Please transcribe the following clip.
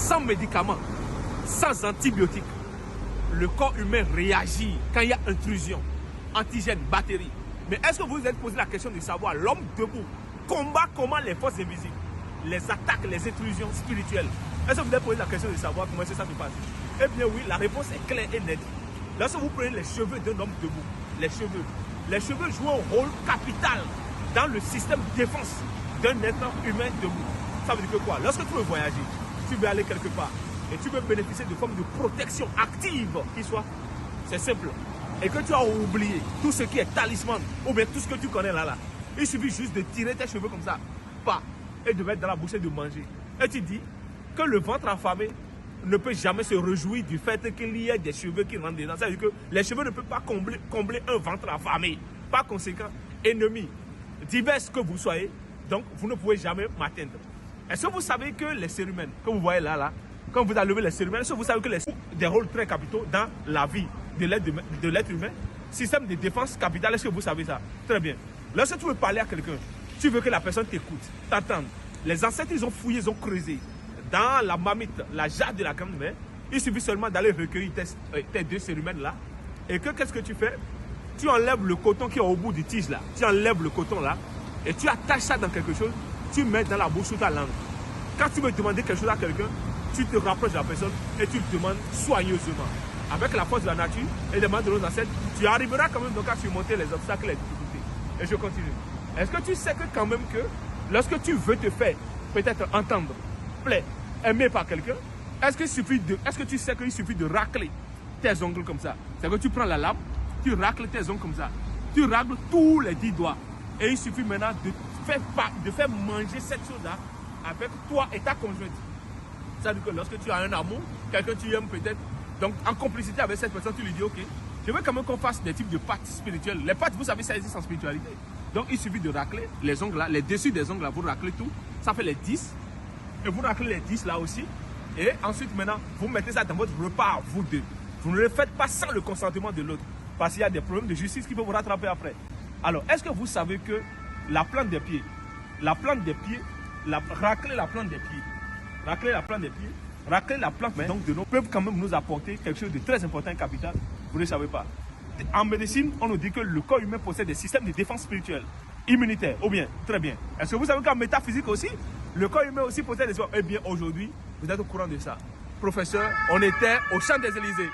sans médicaments, sans antibiotiques, le corps humain réagit quand il y a intrusion, antigène, bactéries. Mais est-ce que vous vous êtes posé la question de savoir l'homme debout combat comment les forces invisibles, les attaques, les intrusions spirituelles? Est-ce que vous vous êtes posé la question de savoir comment ça se passe? Eh bien oui, la réponse est claire et nette. Lorsque vous prenez les cheveux d'un homme debout, les cheveux jouent un rôle capital dans le système de défense d'un être humain debout. Ça veut dire que quoi? Lorsque tu veux voyager, tu veux aller quelque part et tu veux bénéficier de formes de protection active qui soit, c'est simple, et que tu as oublié tout ce qui est talisman ou bien tout ce que tu connais là, il suffit juste de tirer tes cheveux comme ça, pas, et de mettre dans la bouche et de manger. Et tu dis que le ventre affamé ne peut jamais se réjouir du fait qu'il y ait des cheveux qui rentrent dedans. Ça veut dire que les cheveux ne peuvent pas combler un ventre affamé. Par conséquent, ennemis divers que vous soyez, donc vous ne pouvez jamais m'atteindre. Est-ce que vous savez que les cérumen que vous voyez là, quand vous allumez les cérumen, est-ce que vous savez que les des rôles très capitaux dans la vie de l'être humain? Système de défense capitale, est-ce que vous savez ça? Très bien. Lorsque tu veux parler à quelqu'un, tu veux que la personne t'écoute, t'entende. Les ancêtres, ils ont fouillé, ils ont creusé. Dans la marmite, la jarre de la grand-mère, il suffit seulement d'aller recueillir tes deux cérumen là. Et que qu'est-ce que tu fais? Tu enlèves le coton qui est au bout du tige là. Tu enlèves le coton là. Et tu attaches ça dans quelque chose. Tu mets dans la bouche ou ta langue. Quand tu veux demander quelque chose à quelqu'un, tu te rapproches de la personne et tu le demandes soigneusement. Avec la force de la nature et les mains de nos ancêtres, tu arriveras quand même donc à surmonter les obstacles et les difficultés. Et je continue. Est-ce que tu sais que quand même que lorsque tu veux te faire peut-être entendre, plaire, aimé par quelqu'un, est-ce que tu sais qu'il suffit de racler tes ongles comme ça? C'est que tu prends la lame, tu racles tes ongles comme ça, tu racles tous les 10 doigts et il suffit maintenant de faire manger cette chose-là avec toi et ta conjointe. Ça veut dire que lorsque tu as un amour, quelqu'un tu aimes peut-être, donc en complicité avec cette personne, tu lui dis ok, je veux quand même qu'on fasse des types de pâtes spirituelles. Les pâtes, vous savez, ça existe en spiritualité. Donc il suffit de racler les ongles là, les dessus des ongles là, vous raclez tout, ça fait les 10. Et vous raclez les 10 là aussi. Et ensuite, maintenant, vous mettez ça dans votre repas, vous deux. Vous ne le faites pas sans le consentement de l'autre. Parce qu'il y a des problèmes de justice qui peuvent vous rattraper après. Alors, est-ce que vous savez que la plante des pieds, racler la plante des pieds, racler la plante donc de nos peuvent quand même nous apporter quelque chose de très important et capital. Vous ne le savez pas. En médecine, on nous dit que le corps humain possède des systèmes de défense spirituelle, immunitaire, ou bien, très bien. Est-ce que vous savez qu'en métaphysique aussi, le corps humain aussi possède des... Eh bien, aujourd'hui, vous êtes au courant de ça. Professeur, on était au Champ des Élysées.